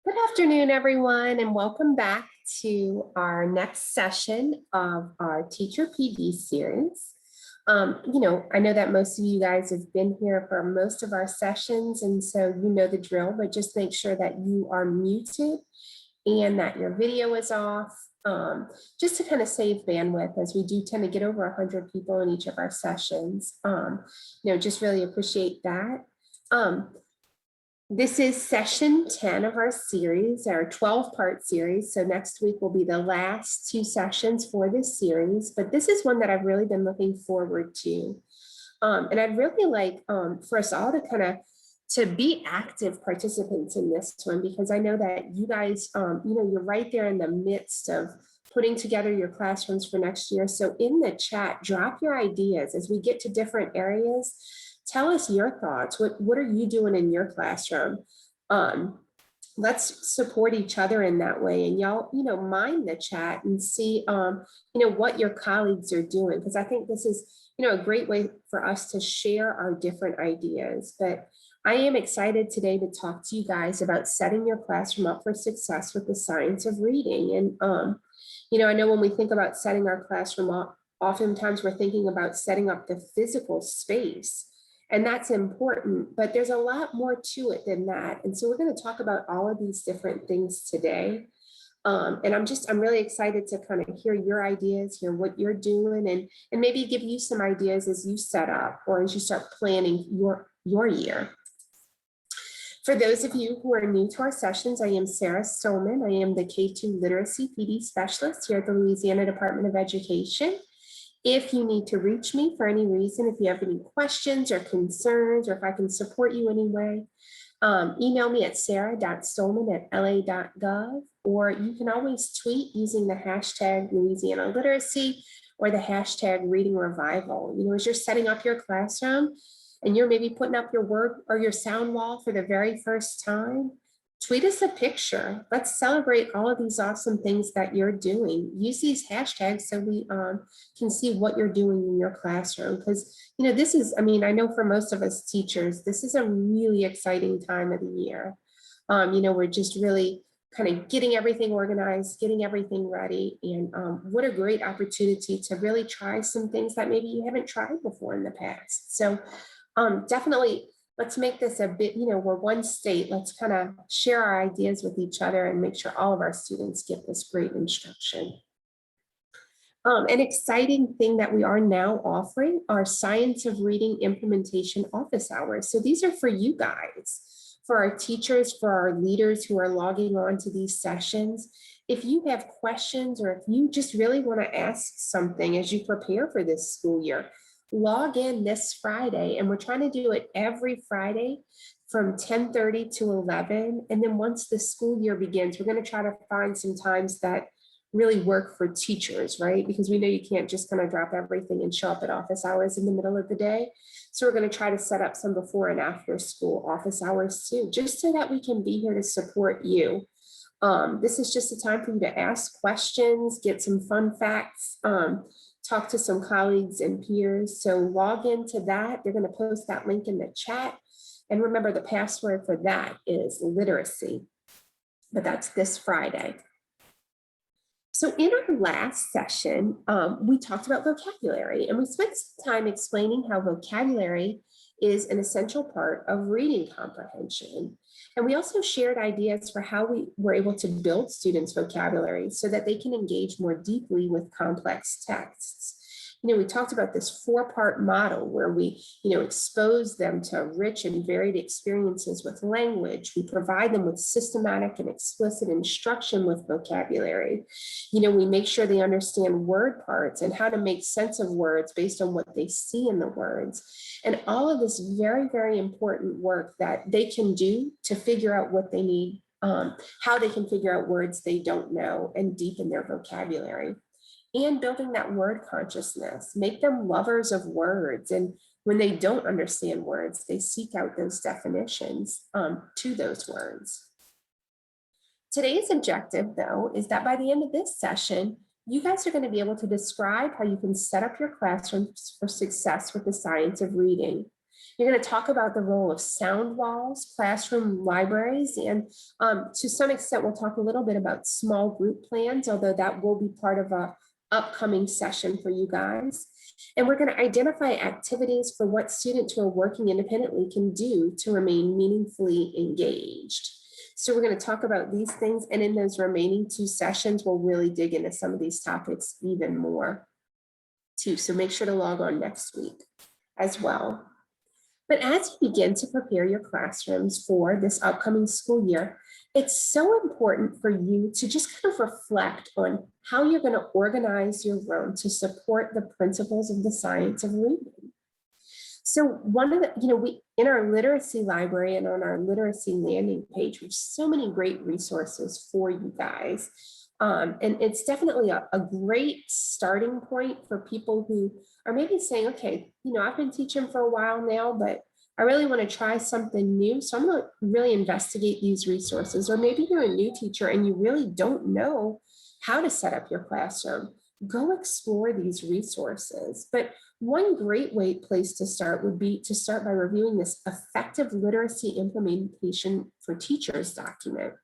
Good afternoon, everyone, and welcome back to our next session of our Teacher PD series. I know that most of you guys have been here for most of our sessions, and so you know the drill, but just make sure that you are muted and that your video is off, just to kind of save bandwidth, as we do tend to get over 100 people in each of our sessions. Just really appreciate that. This is session 10 of our series, our 12-part series. So next week will be the last two sessions for this series, but this is one that I've really been looking forward to. And I'd really like for us all to be active participants in this one, because I know that you guys, you're right there in the midst of putting together your classrooms for next year. So in the chat, drop your ideas as we get to different areas. Tell us your thoughts. What are you doing in your classroom? Let's support each other in that way. And y'all, mind the chat and see, what your colleagues are doing. Because I think this is, a great way for us to share our different ideas. But I am excited today to talk to you guys about setting your classroom up for success with the science of reading. And, I know when we think about setting our classroom up, oftentimes we're thinking about setting up the physical space. And that's important, but there's a lot more to it than that. And so we're going to talk about all of these different things today. And I'm really excited to kind of hear your ideas, hear what you're doing, and maybe give you some ideas as you set up or as you start planning your year. For those of you who are new to our sessions, I am Sarah Stolman. I am the K-2 Literacy PD Specialist here at the Louisiana Department of Education. If you need to reach me for any reason, if you have any questions or concerns, or if I can support you anyway, email me at sarah.stolman@la.gov, or you can always tweet using the hashtag Louisiana Literacy or the hashtag Reading Revival. As you're setting up your classroom and you're maybe putting up your word or your sound wall for the very first time, tweet us a picture. Let's celebrate all of these awesome things that you're doing. Use these hashtags so we can see what you're doing in your classroom. Because, this is, I know for most of us teachers, this is a really exciting time of the year. We're just really kind of getting everything organized, getting everything ready. And what a great opportunity to really try some things that maybe you haven't tried before in the past. So definitely, let's make this a bit, we're one state. Let's kind of share our ideas with each other and make sure all of our students get this great instruction. An exciting thing that we are now offering are Science of Reading implementation office hours. So these are for you guys, for our teachers, for our leaders who are logging on to these sessions. If you have questions, or if you just really want to ask something as you prepare for this school year, log in this Friday, and we're trying to do it every Friday from 10:30 to 11. And then once the school year begins, we're going to try to find some times that really work for teachers, right? Because we know you can't just kind of drop everything and show up at office hours in the middle of the day. So we're going to try to set up some before and after school office hours too, just so that we can be here to support you. This is just a time for you to ask questions, get some fun facts, talk to some colleagues and peers. So log into that. They're going to post that link in the chat. And remember, the password for that is literacy, but that's this Friday. So in our last session, we talked about vocabulary, and we spent some time explaining how vocabulary is an essential part of reading comprehension. And we also shared ideas for how we were able to build students' vocabulary so that they can engage more deeply with complex texts. We talked about this 4-part model where we, expose them to rich and varied experiences with language. We provide them with systematic and explicit instruction with vocabulary. We make sure they understand word parts and how to make sense of words based on what they see in the words. And all of this very, very important work that they can do to figure out what they need, how they can figure out words they don't know and deepen their vocabulary. And building that word consciousness, make them lovers of words. And when they don't understand words, they seek out those definitions to those words. Today's objective, though, is that by the end of this session, you guys are going to be able to describe how you can set up your classrooms for success with the science of reading. You're going to talk about the role of sound walls, classroom libraries, and to some extent, we'll talk a little bit about small group plans, although that will be part of a upcoming session for you guys. And we're going to identify activities for what students who are working independently can do to remain meaningfully engaged. So we're going to talk about these things, and in those remaining 2 sessions, we'll really dig into some of these topics even more too. So make sure to log on next week as well. But as you begin to prepare your classrooms for this upcoming school year, it's so important for you to just kind of reflect on how you're going to organize your room to support the principles of the science of reading. So one of the, we in our literacy library and on our literacy landing page, we have so many great resources for you guys. And it's definitely a great starting point for people who are maybe saying, okay, I've been teaching for a while now, but I really want to try something new. So I'm going to really investigate these resources. Or maybe you're a new teacher and you really don't know how to set up your classroom. Go explore these resources. But one great place to start would be to start by reviewing this effective literacy implementation for teachers document.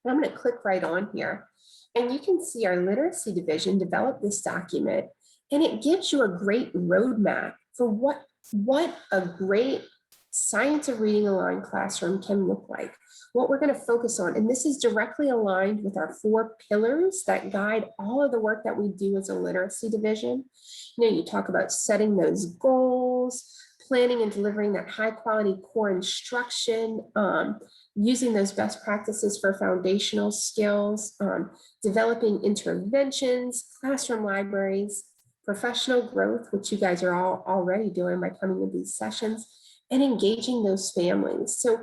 And I'm going to click right on here. And you can see our literacy division developed this document, and it gives you a great roadmap for what a great science of reading aligned classroom can look like, what we're going to focus on. And this is directly aligned with our 4 pillars that guide all of the work that we do as a literacy division. You talk about setting those goals, planning and delivering that high quality core instruction, using those best practices for foundational skills, developing interventions, classroom libraries, professional growth, which you guys are all already doing by coming to these sessions, and engaging those families. So,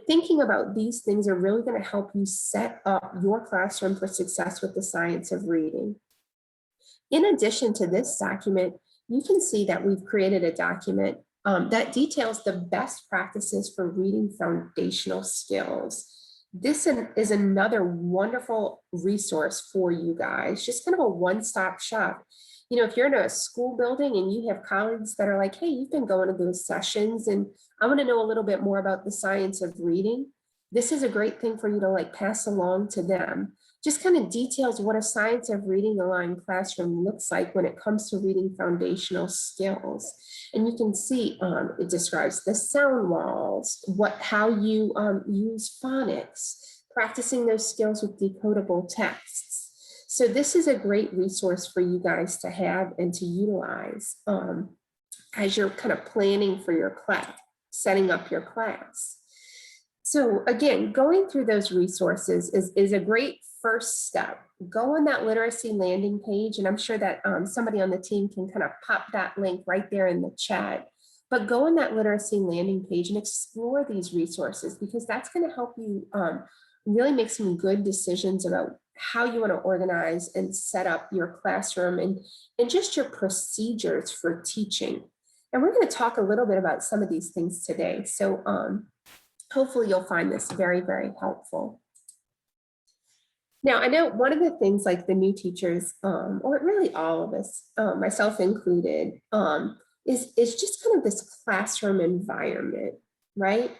thinking about these things are really going to help you set up your classroom for success with the science of reading. In addition to this document, you can see that we've created a document that details the best practices for reading foundational skills. This is another wonderful resource for you guys, just kind of a one-stop shop. If you're in a school building and you have colleagues that are like, hey, you've been going to those sessions and I want to know a little bit more about the science of reading, this is a great thing for you to pass along to them. Just kind of details what a science of reading aligned classroom looks like when it comes to reading foundational skills. And you can see it describes the sound walls, how you use phonics, practicing those skills with decodable texts. So this is a great resource for you guys to have and to utilize as you're kind of planning for your class, setting up your class. So again, going through those resources is a great first step. Go on that literacy landing page, and I'm sure that somebody on the team can kind of pop that link right there in the chat. But go on that literacy landing page and explore these resources, because that's going to help you really make some good decisions about how you want to organize and set up your classroom and just your procedures for teaching. And we're going to talk a little bit about some of these things today. So hopefully you'll find this very, very helpful. Now, I know one of the things like the new teachers, or really all of us, myself included, is just kind of this classroom environment, right?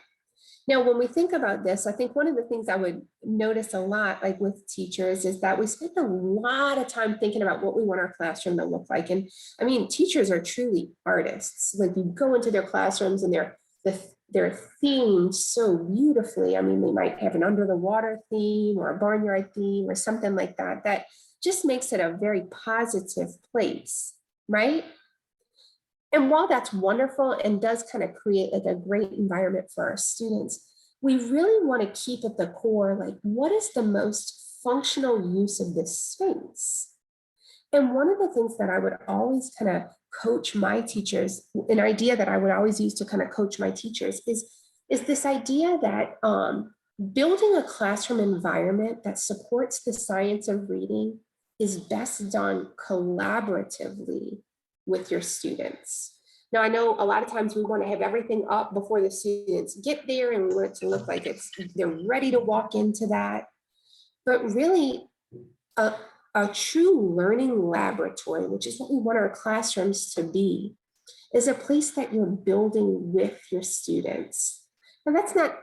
Now, when we think about this, I think one of the things I would notice a lot, like with teachers, is that we spend a lot of time thinking about what we want our classroom to look like. And I mean, teachers are truly artists. Like, you go into their classrooms and they're themed so beautifully. I mean, they might have an under the water theme or a barnyard theme or something like that, that just makes it a very positive place, right? And while that's wonderful and does kind of create like a great environment for our students, we really want to keep at the core, like, what is the most functional use of this space? And one of the things that I would always kind of coach my teachers, an idea that I would always use to kind of coach my teachers is this idea that building a classroom environment that supports the science of reading is best done collaboratively with your students. Now, I know a lot of times we want to have everything up before the students get there, and we want it to look like they're ready to walk into that. But really, a true learning laboratory, which is what we want our classrooms to be, is a place that you're building with your students. And that's not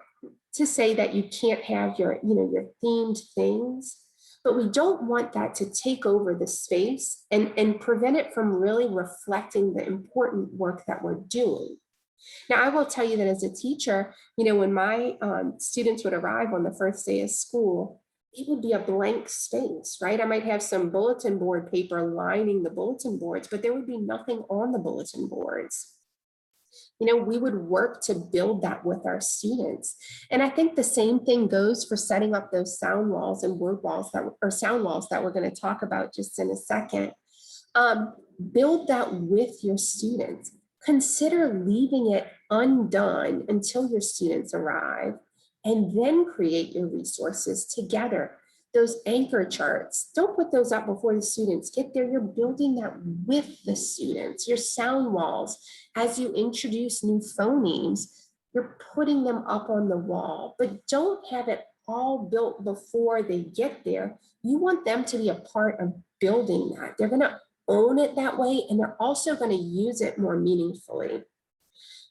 to say that you can't have your, your themed things, but we don't want that to take over the space and prevent it from really reflecting the important work that we're doing. Now, I will tell you that as a teacher, when my students would arrive on the first day of school, it would be a blank space, right? I might have some bulletin board paper lining the bulletin boards, but there would be nothing on the bulletin boards. We would work to build that with our students. And I think the same thing goes for setting up those sound walls and word walls or sound walls that we're going to talk about just in a second. Build that with your students. Consider leaving it undone until your students arrive, and then create your resources together. Those anchor charts, don't put those up before the students get there. You're building that with the students. Your sound walls, as you introduce new phonemes, you're putting them up on the wall, but don't have it all built before they get there. You want them to be a part of building that. They're going to own it that way, and they're also going to use it more meaningfully.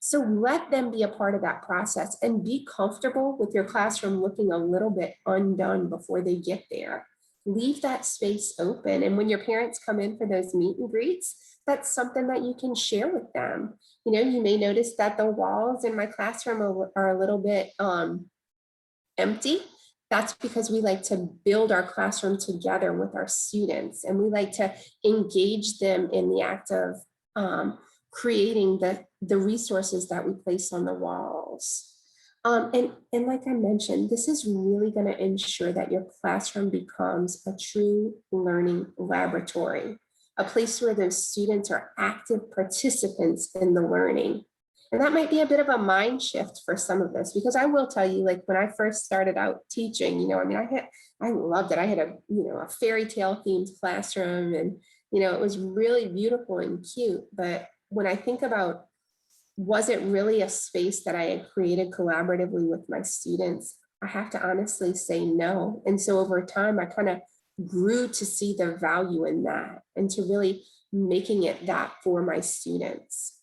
So let them be a part of that process and be comfortable with your classroom looking a little bit undone before they get there. Leave that space open. And when your parents come in for those meet and greets, that's something that you can share with them. You may notice that the walls in my classroom are a little bit empty. That's because we like to build our classroom together with our students, and we like to engage them in the act of creating the resources that we place on the walls. And like I mentioned, this is really going to ensure that your classroom becomes a true learning laboratory, a place where those students are active participants in the learning. And that might be a bit of a mind shift for some of us, because I will tell you, like when I first started out teaching, I loved it. I had a fairy tale themed classroom, and, it was really beautiful and cute. But when I think about, was it really a space that I had created collaboratively with my students? I have to honestly say no. And so over time, I kind of grew to see the value in that and to really making it that for my students.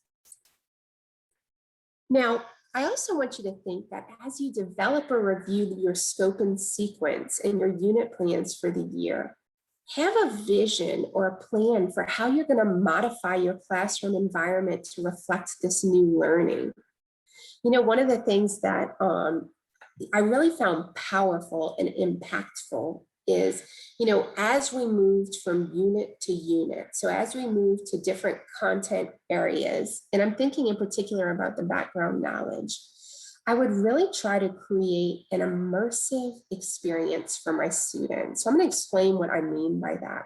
Now, I also want you to think that as you develop or review your scope and sequence and your unit plans for the year, have a vision or a plan for how you're going to modify your classroom environment to reflect this new learning. One of the things that I really found powerful and impactful is, as we moved from unit to unit, so as we moved to different content areas, and I'm thinking in particular about the background knowledge, I would really try to create an immersive experience for my students. So I'm going to explain what I mean by that.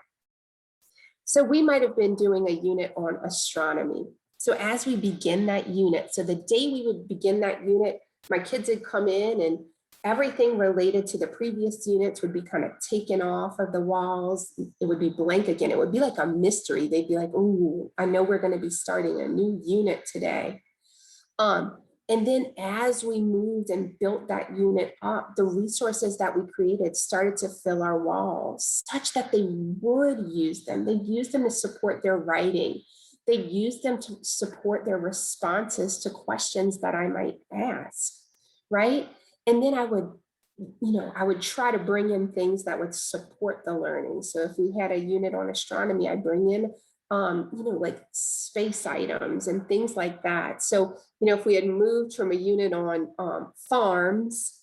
So we might have been doing a unit on astronomy. So as we begin that unit, so the day we would begin that unit, my kids would come in and everything related to the previous units would be kind of taken off of the walls. It would be blank again. It would be like a mystery. They'd be like, "Ooh, I know we're going to be starting a new unit today." And then as we moved and built that unit up, the resources that we created started to fill our walls such that they would use them. They'd use them to support their writing. They'd use them to support their responses to questions that I might ask, right? And then I would try to bring in things that would support the learning. So if we had a unit on astronomy, I'd bring in like space items and things like that. So, if we had moved from a unit on farms,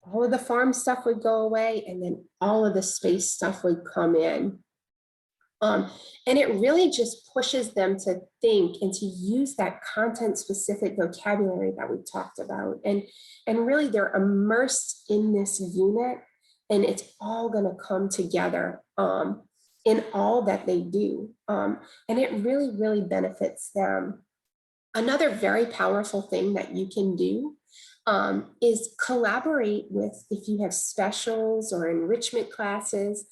all of the farm stuff would go away, and then all of the space stuff would come in. And it really just pushes them to think and to use that content specific vocabulary that we talked about. And really they're immersed in this unit, and it's all going to come together in all that they do. And it really, really benefits them. Another very powerful thing that you can do is collaborate with, if you have specials or enrichment classes,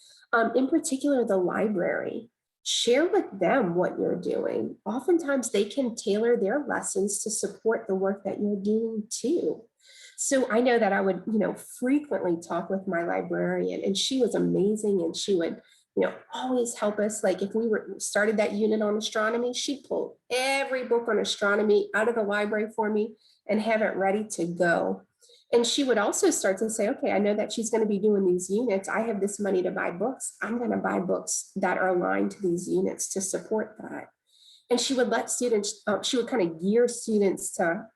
in particular the library. Share with them what you're doing. Oftentimes they can tailor their lessons to support the work that you're doing too. So I know that I would, frequently talk with my librarian, and she was amazing, and she would always help us. Like if we started that unit on astronomy, she'd pull every book on astronomy out of the library for me and have it ready to go. And she would also start to say, okay, I know that she's going to be doing these units. I have this money to buy books. I'm going to buy books that are aligned to these units to support that. And she would let students, she would kind of gear students to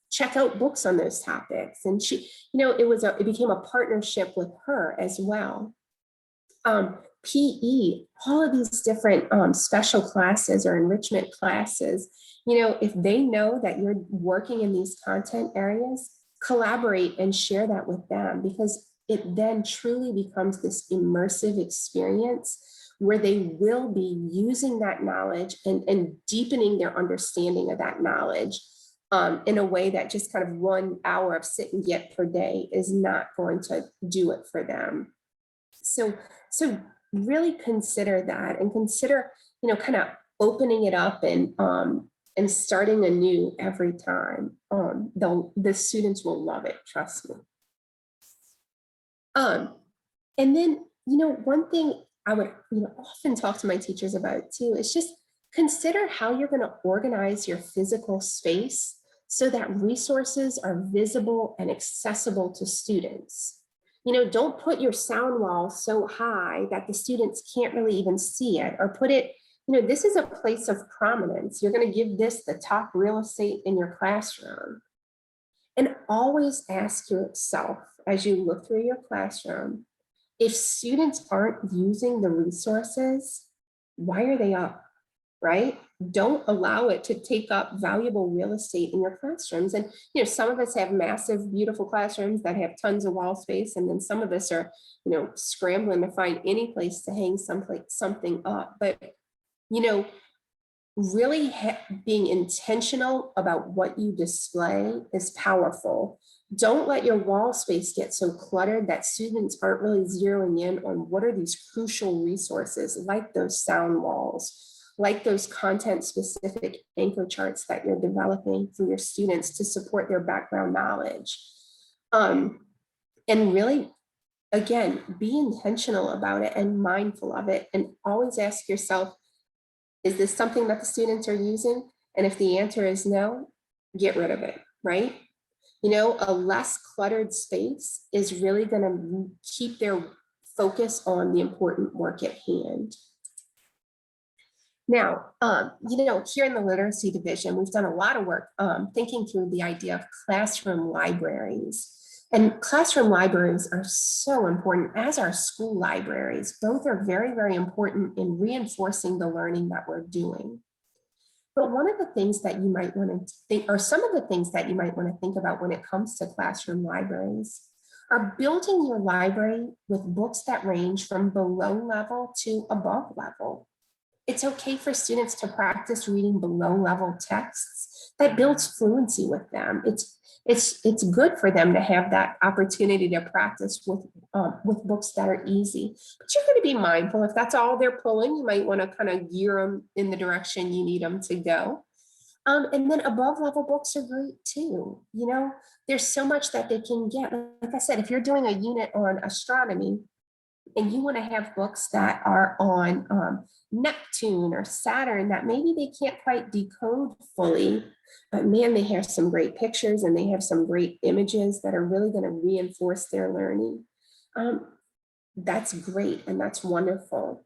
check out books on those topics. And she, it became a partnership with her as well. PE, all of these different special classes or enrichment classes, if they know that you're working in these content areas, collaborate and share that with them, because it then truly becomes this immersive experience where they will be using that knowledge and deepening their understanding of that knowledge in a way that just kind of 1 hour of sit and get per day is not going to do it for them. So really consider that, and consider, kind of opening it up and starting anew every time. The students will love it, trust me. And then, one thing I would, often talk to my teachers about too, is just consider how you're going to organize your physical space so that resources are visible and accessible to students. Don't put your sound wall so high that the students can't really even see it, or put it, this is a place of prominence. You're going to give this the top real estate in your classroom. And always ask yourself, as you look through your classroom, if students aren't using the resources, why are they up, right? Don't allow it to take up valuable real estate in your classrooms. And, some of us have massive, beautiful classrooms that have tons of wall space. And then some of us are, scrambling to find any place to hang something up. But, really being intentional about what you display is powerful. Don't let your wall space get so cluttered that students aren't really zeroing in on what are these crucial resources, like those sound walls, like those content specific anchor charts that you're developing for your students to support their background knowledge. And really, again, be intentional about it and mindful of it, and always ask yourself, is this something that the students are using? And if the answer is no, get rid of it, right? A less cluttered space is really going to keep their focus on the important work at hand. Now, here in the literacy division, we've done a lot of work thinking through the idea of classroom libraries. And classroom libraries are so important, as are school libraries. Both are very, very important in reinforcing the learning that we're doing. But one of the things that you might want to think, or some of the things that you might want to think about when it comes to classroom libraries, are building your library with books that range from below level to above level. It's okay for students to practice reading below level texts. That builds fluency with them. It's good for them to have that opportunity to practice with books that are easy. But you're going to be mindful, if that's all they're pulling, you might want to kind of gear them in the direction you need them to go. And then above level books are great too. There's so much that they can get. Like I said, if you're doing a unit on astronomy, and you want to have books that are on Neptune or Saturn that maybe they can't quite decode fully, but man, they have some great pictures and they have some great images that are really going to reinforce their learning. That's great, and that's wonderful.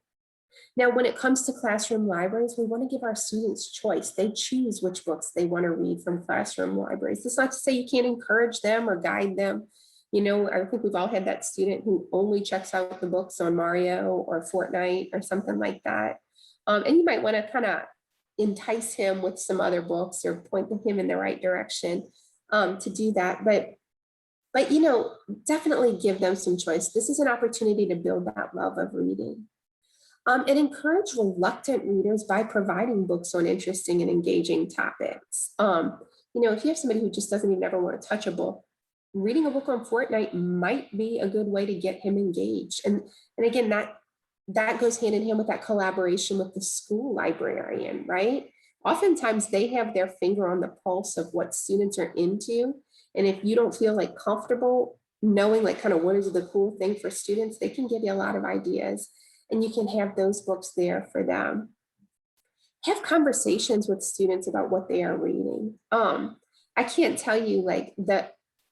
Now, when it comes to classroom libraries, we want to give our students choice. They choose which books they want to read from classroom libraries. It's not to say you can't encourage them or guide them. I think we've all had that student who only checks out the books on Mario or Fortnite or something like that. And you might want to kind of entice him with some other books or point him in the right direction to do that. But definitely give them some choice. This is an opportunity to build that love of reading. And encourage reluctant readers by providing books on interesting and engaging topics. If you have somebody who just doesn't even ever want to touch a book, reading a book on Fortnite might be a good way to get him engaged. And again, that goes hand in hand with that collaboration with the school librarian, right? Oftentimes they have their finger on the pulse of what students are into. And if you don't feel like comfortable knowing like kind of what is the cool thing for students, they can give you a lot of ideas. and you can have those books there for them. Have conversations with students about what they are reading. I can't tell you like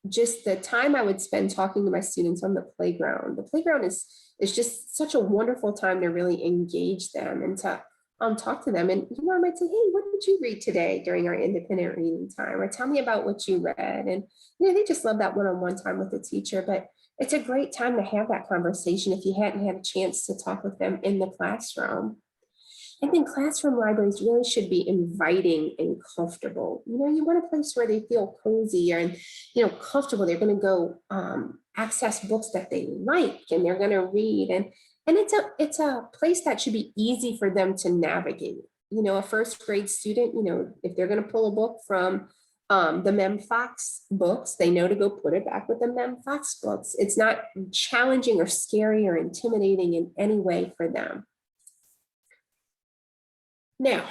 just the time I would spend talking to my students on the playground. The playground is just such a wonderful time to really engage them and to talk to them. And I might say, hey, what did you read today during our independent reading time? Or tell me about what you read. And they just love that one-on-one time with the teacher. But it's a great time to have that conversation if you hadn't had a chance to talk with them in the classroom. I think classroom libraries really should be inviting and comfortable. You want a place where they feel cozy and, comfortable. They're going to go access books that they like and they're going to read. And it's a place that should be easy for them to navigate. A first grade student, if they're going to pull a book from the Mem Fox books, they know to go put it back with the Mem Fox books. It's not challenging or scary or intimidating in any way for them. Now,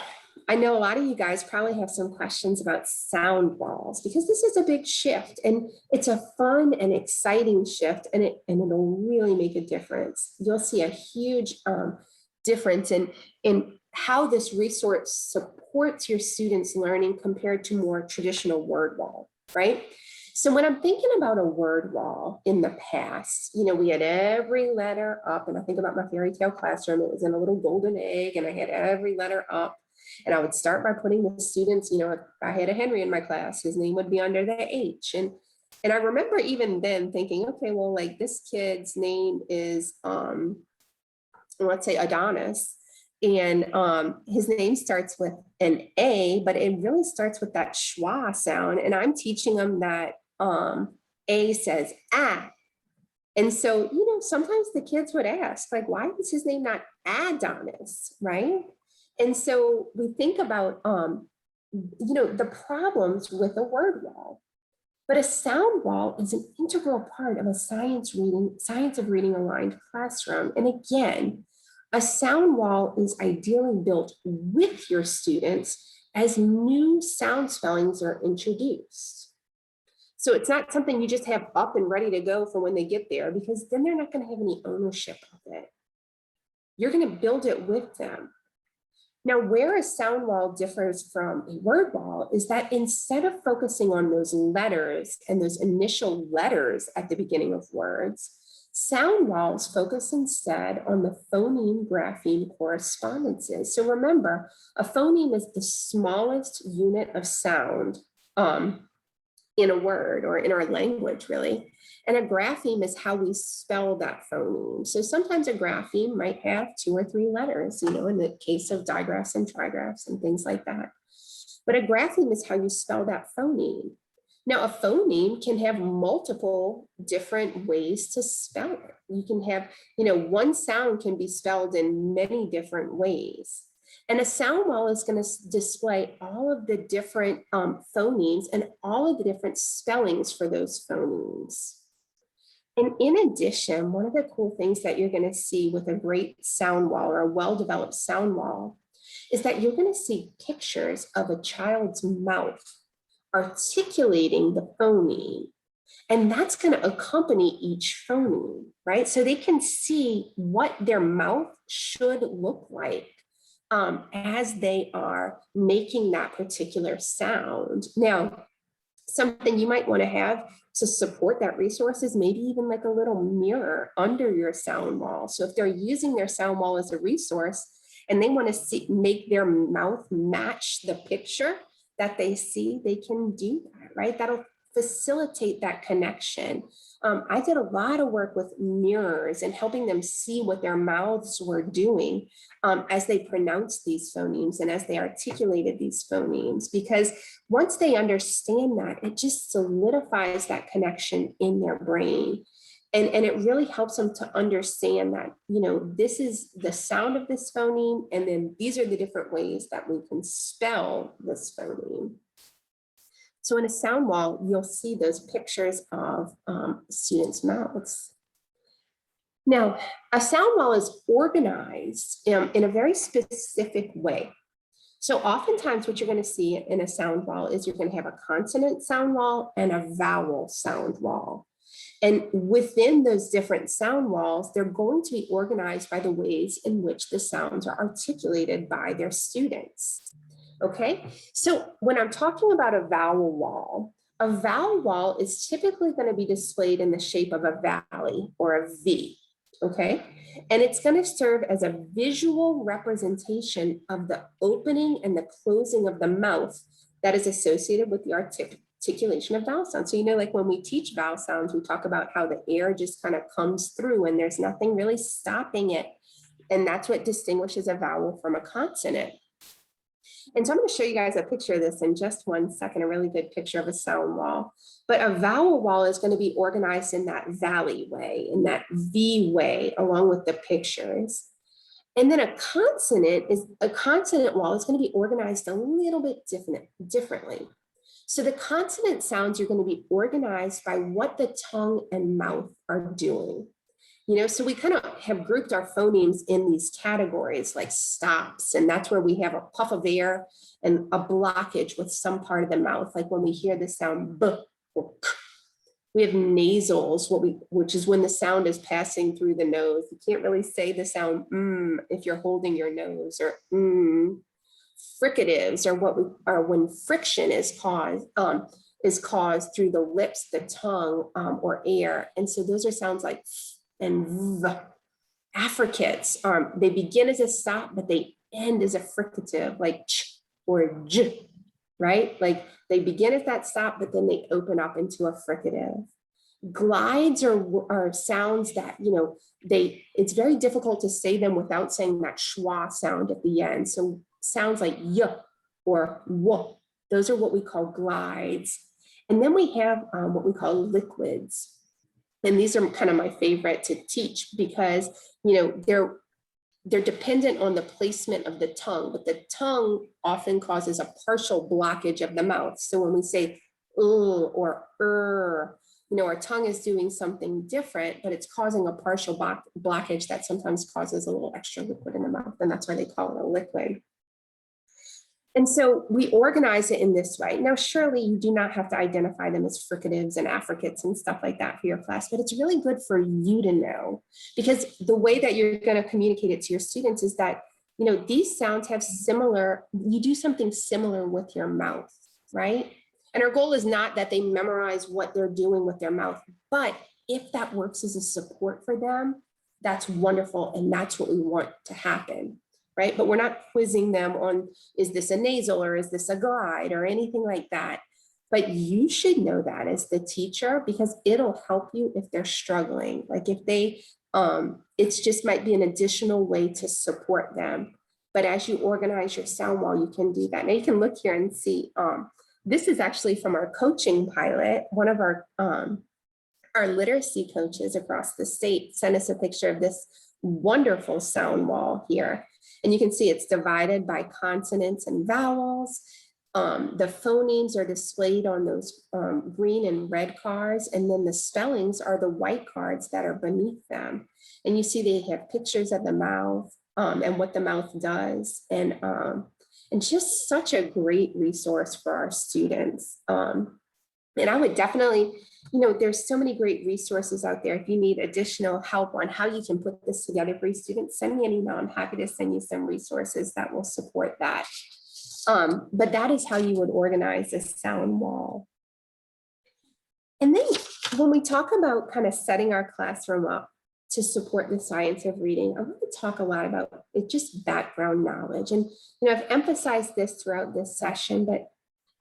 I know a lot of you guys probably have some questions about sound walls because this is a big shift and it's a fun and exciting shift and it'll really make a difference. You'll see a huge difference in how this resource supports your students' learning compared to more traditional word wall, right? So when I'm thinking about a word wall in the past, we had every letter up, and I think about my fairy tale classroom, it was in a little golden egg and I had every letter up, and I would start by putting the students, if I had a Henry in my class, his name would be under the H. And I remember even then thinking, okay, well, like this kid's name is, let's say Adonis, and his name starts with an A, but it really starts with that schwa sound. And I'm teaching them that A says ah. And so, sometimes the kids would ask, like, why is his name not Adonis, right? And so we think about, the problems with a word wall. But a sound wall is an integral part of a science of reading aligned classroom. And again, a sound wall is ideally built with your students as new sound spellings are introduced. So it's not something you just have up and ready to go for when they get there, because then they're not going to have any ownership of it. You're going to build it with them. Now, where a sound wall differs from a word wall is that instead of focusing on those letters and those initial letters at the beginning of words, sound walls focus instead on the phoneme grapheme correspondences. So remember, a phoneme is the smallest unit of sound in a word or in our language, really. And a grapheme is how we spell that phoneme. So sometimes a grapheme might have 2 or 3 letters, in the case of digraphs and trigraphs and things like that. But a grapheme is how you spell that phoneme. Now, a phoneme can have multiple different ways to spell it. You can have, one sound can be spelled in many different ways. And a sound wall is going to display all of the different phonemes and all of the different spellings for those phonemes. And in addition, one of the cool things that you're going to see with a great sound wall or a well-developed sound wall is that you're going to see pictures of a child's mouth articulating the phoneme. And that's going to accompany each phoneme, right? So they can see what their mouth should look like as they are making that particular sound. Now, something you might want to have to support that resource is maybe even like a little mirror under your sound wall. So if they're using their sound wall as a resource and they want to make their mouth match the picture that they see, they can do that, right? That'll facilitate that connection. I did a lot of work with mirrors and helping them see what their mouths were doing as they pronounced these phonemes and as they articulated these phonemes, because once they understand that, it just solidifies that connection in their brain. And it really helps them to understand that, this is the sound of this phoneme, and then these are the different ways that we can spell this phoneme. So in a sound wall, you'll see those pictures of students' mouths. Now, a sound wall is organized in a very specific way. So oftentimes what you're going to see in a sound wall is you're going to have a consonant sound wall and a vowel sound wall. And within those different sound walls, they're going to be organized by the ways in which the sounds are articulated by their students. Okay, so when I'm talking about a vowel wall is typically going to be displayed in the shape of a valley or a V. Okay, and it's going to serve as a visual representation of the opening and the closing of the mouth that is associated with the articulation of vowel sounds. So, you know, like when we teach vowel sounds, we talk about how the air just kind of comes through and there's nothing really stopping it. And that's what distinguishes a vowel from a consonant. And so I'm going to show you guys a picture of this in just 1 second, a really good picture of a sound wall. But a vowel wall is going to be organized in that valley way, in that V way, along with the pictures. And then a consonant wall is going to be organized a little bit differently. So the consonant sounds are going to be organized by what the tongue and mouth are doing. You know, so we kind of have grouped our phonemes in these categories like stops, and that's where we have a puff of air and a blockage with some part of the mouth, like when we hear the sound B or K. We have nasals, which is when the sound is passing through the nose. You can't really say the sound if you're holding your nose, or Fricatives are when friction is caused through the lips, the tongue, or air. And so those are sounds like and v. Affricates, they begin as a stop, but they end as a fricative, like ch or j, right? Like they begin as that stop, but then they open up into a fricative. Glides are sounds that, you know, it's very difficult to say them without saying that schwa sound at the end. So sounds like y or w, those are what we call glides. And then we have what we call liquids. And these are kind of my favorite to teach because, you know, they're dependent on the placement of the tongue, but the tongue often causes a partial blockage of the mouth. So when we say or you know, our tongue is doing something different, but it's causing a partial blockage that sometimes causes a little extra liquid in the mouth. And that's why they call it a liquid. And so we organize it in this way. Now, surely you do not have to identify them as fricatives and affricates and stuff like that for your class, but it's really good for you to know, because the way that you're going to communicate it to your students is that, you know, these sounds have you do something similar with your mouth, right? And our goal is not that they memorize what they're doing with their mouth, but if that works as a support for them, that's wonderful. And that's what we want to happen. Right? But we're not quizzing them on, is this a nasal or is this a glide or anything like that. But you should know that as the teacher, because it'll help you if they're struggling. Like if they, it's just might be an additional way to support them. But as you organize your sound wall, you can do that. Now you can look here and see, this is actually from our coaching pilot. One of our literacy coaches across the state sent us a picture of this wonderful sound wall here. And you can see it's divided by consonants and vowels. The phonemes are displayed on those green and red cards, and then the spellings are the white cards that are beneath them. And you see they have pictures of the mouth and what the mouth does, and just such a great resource for our students. And I would definitely, you know, there's so many great resources out there. If you need additional help on how you can put this together for your students, send me an email. I'm happy to send you some resources that will support that. But that is how you would organize a sound wall. And then when we talk about kind of setting our classroom up to support the science of reading, I want to talk a lot about just background knowledge. And, you know, I've emphasized this throughout this session, but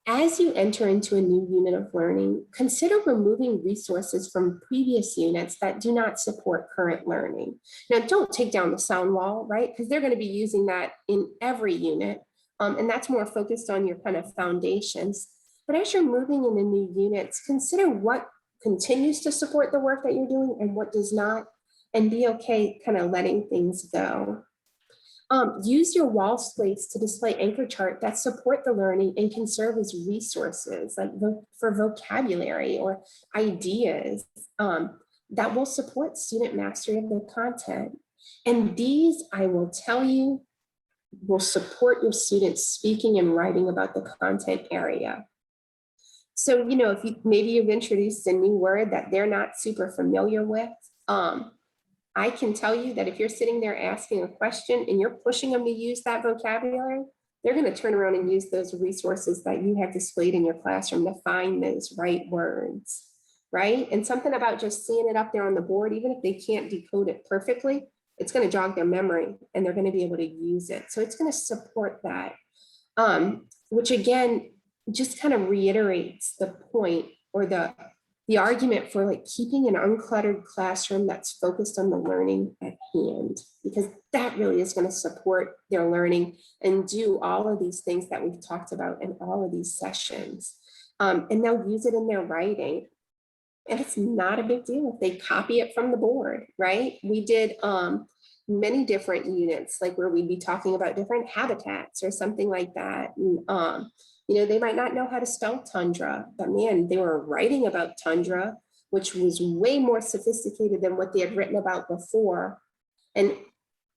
as you enter into a new unit of learning, consider removing resources from previous units that do not support current learning. Now, don't take down the sound wall, right? Because they're going to be using that in every unit. And that's more focused on your kind of foundations. But as you're moving into new units, consider what continues to support the work that you're doing and what does not, and be okay kind of letting things go. Use your wall space to display anchor charts that support the learning and can serve as resources like for vocabulary or ideas that will support student mastery of the content. And these, I will tell you, will support your students speaking and writing about the content area. So, if maybe you've introduced a new word that they're not super familiar with, I can tell you that if you're sitting there asking a question and you're pushing them to use that vocabulary, they're going to turn around and use those resources that you have displayed in your classroom to find those right words, right? And something about just seeing it up there on the board, even if they can't decode it perfectly, it's going to jog their memory and they're going to be able to use it. So it's going to support that, which again, just kind of reiterates the point or the argument for like keeping an uncluttered classroom that's focused on the learning at hand, because that really is going to support their learning and do all of these things that we've talked about in all of these sessions. And they'll use it in their writing. And it's not a big deal if they copy it from the board, right? We did many different units, like where we'd be talking about different habitats or something like that. And, they might not know how to spell tundra, but man, they were writing about tundra, which was way more sophisticated than what they had written about before. And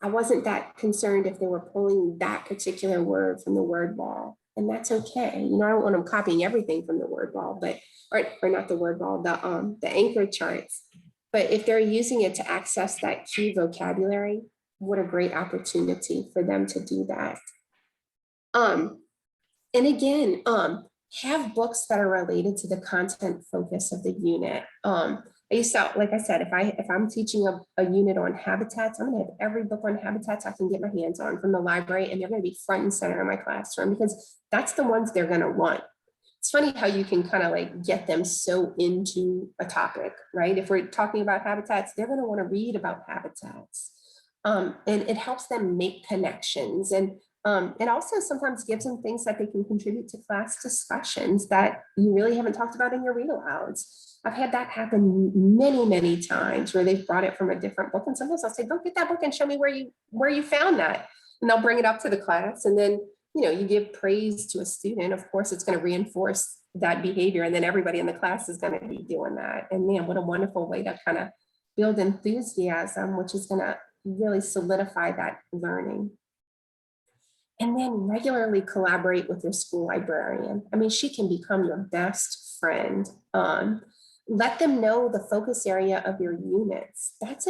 I wasn't that concerned if they were pulling that particular word from the word wall. And that's okay. I don't want them copying everything from the word wall, but or not the word wall, the anchor charts. But if they're using it to access that key vocabulary, what a great opportunity for them to do that. And again, have books that are related to the content focus of the unit. I used to, like I said, if I'm teaching a unit on habitats, I'm gonna have every book on habitats I can get my hands on from the library, and they're gonna be front and center in my classroom because that's the ones they're gonna want. It's funny how you can kind of like get them so into a topic, right? If we're talking about habitats, they're gonna wanna read about habitats. And it helps them make connections. And it also sometimes gives them things that they can contribute to class discussions that you really haven't talked about in your read alouds. I've had that happen many, many times where they've brought it from a different book. And sometimes I'll say, go get that book and show me where you found that. And they'll bring it up to the class. And then, you give praise to a student. Of course, it's going to reinforce that behavior. And then everybody in the class is going to be doing that. And man, what a wonderful way to kind of build enthusiasm, which is going to really solidify that learning. And then regularly collaborate with your school librarian. I mean, she can become your best friend. Let them know the focus area of your units. That's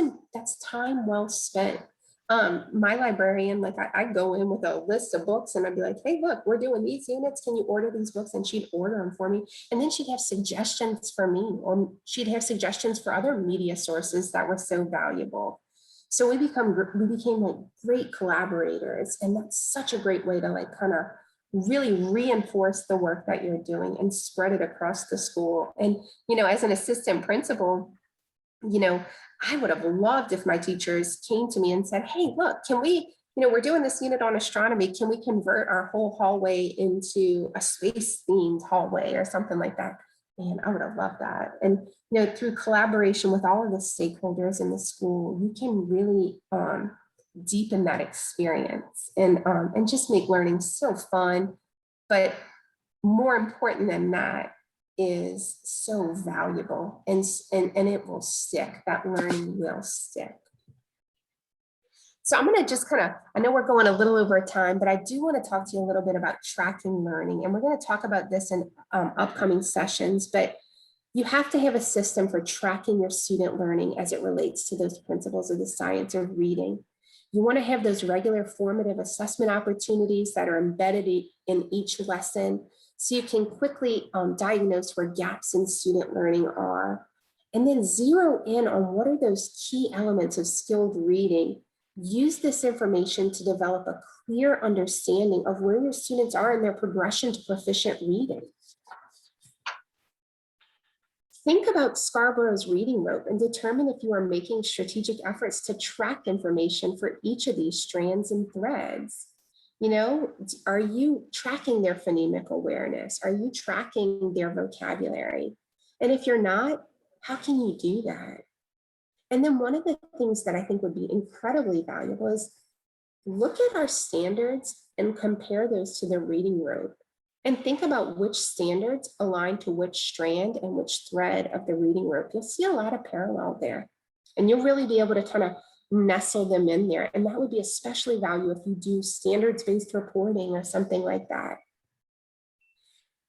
time well spent. My librarian, like I go in with a list of books and I'd be like, hey, look, we're doing these units. Can you order these books? And she'd order them for me. And then she'd have suggestions for me, or she'd have suggestions for other media sources that were so valuable. So we became like great collaborators, and that's such a great way to like kind of really reinforce the work that you're doing and spread it across the school. And, as an assistant principal, I would have loved if my teachers came to me and said, hey, look, can we, we're doing this unit on astronomy. Can we convert our whole hallway into a space themed hallway or something like that? And I would have loved that. And, through collaboration with all of the stakeholders in the school, you can really deepen that experience and just make learning so fun. But more important than that is so valuable, and it will stick. That learning will stick. So I'm going to just I know we're going a little over time, but I do want to talk to you a little bit about tracking learning. And we're going to talk about this in upcoming sessions, but you have to have a system for tracking your student learning as it relates to those principles of the science of reading. You want to have those regular formative assessment opportunities that are embedded in each lesson, so you can quickly diagnose where gaps in student learning are, and then zero in on what are those key elements of skilled reading. Use this information to develop a clear understanding of where your students are in their progression to proficient reading. Think about Scarborough's reading rope and determine if you are making strategic efforts to track information for each of these strands and threads. Are you tracking their phonemic awareness? Are you tracking their vocabulary? And if you're not, how can you do that? And then one of the things that I think would be incredibly valuable is look at our standards and compare those to the reading rope. And think about which standards align to which strand and which thread of the reading rope. You'll see a lot of parallel there. And you'll really be able to kind of nestle them in there. And that would be especially valuable if you do standards-based reporting or something like that.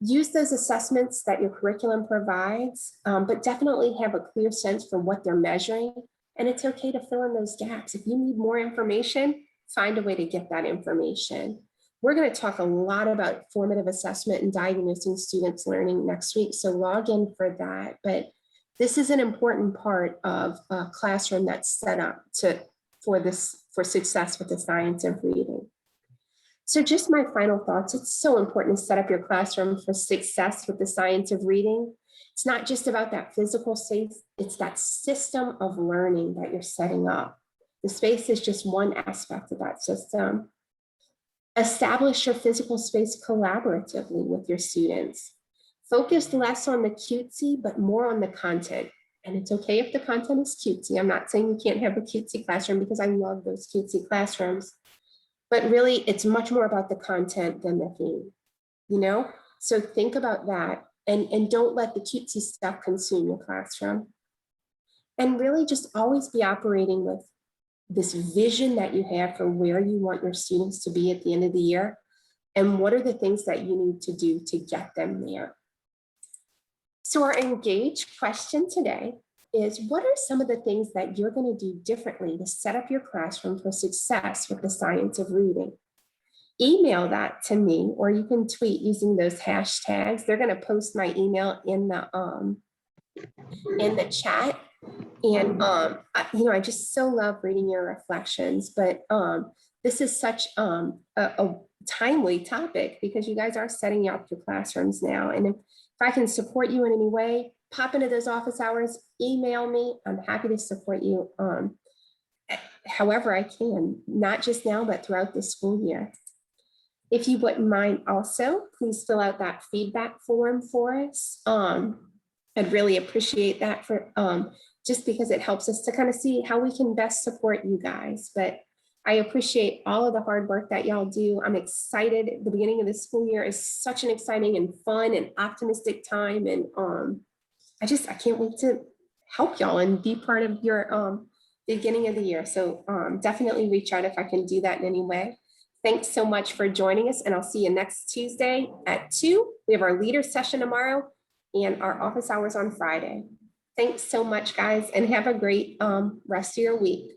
Use those assessments that your curriculum provides, but definitely have a clear sense for what they're measuring. And it's okay to fill in those gaps. If you need more information, find a way to get that information. We're going to talk a lot about formative assessment and diagnosing students' learning next week, so log in for that. But this is an important part of a classroom that's set up for success with the science of reading. So just my final thoughts, it's so important to set up your classroom for success with the science of reading. It's not just about that physical space, it's that system of learning that you're setting up. The space is just one aspect of that system. Establish your physical space collaboratively with your students. Focus less on the cutesy, but more on the content. And it's okay if the content is cutesy. I'm not saying you can't have a cutesy classroom, because I love those cutesy classrooms. But really, it's much more about the content than the theme, you know? So think about that, and don't let the cutesy stuff consume your classroom. And really just always be operating with this vision that you have for where you want your students to be at the end of the year, and what are the things that you need to do to get them there. So our engaged question today is, what are some of the things that you're going to do differently to set up your classroom for success with the science of reading? Email that to me, or you can tweet using those hashtags. They're going to post my email in the chat. And I just so love reading your reflections, but this is such a timely topic, because you guys are setting up your classrooms now. And if I can support you in any way, pop into those office hours, email me. I'm happy to support you however I can, not just now, but throughout the school year. If you wouldn't mind also, please fill out that feedback form for us. I'd really appreciate that, for just because it helps us to kind of see how we can best support you guys. But I appreciate all of the hard work that y'all do. I'm excited. The beginning of the school year is such an exciting and fun and optimistic time. And I can't wait to help y'all and be part of your beginning of the year. So definitely reach out if I can do that in any way. Thanks so much for joining us, and I'll see you next Tuesday at 2. We have our leader session tomorrow and our office hours on Friday. Thanks so much, guys, and have a great rest of your week.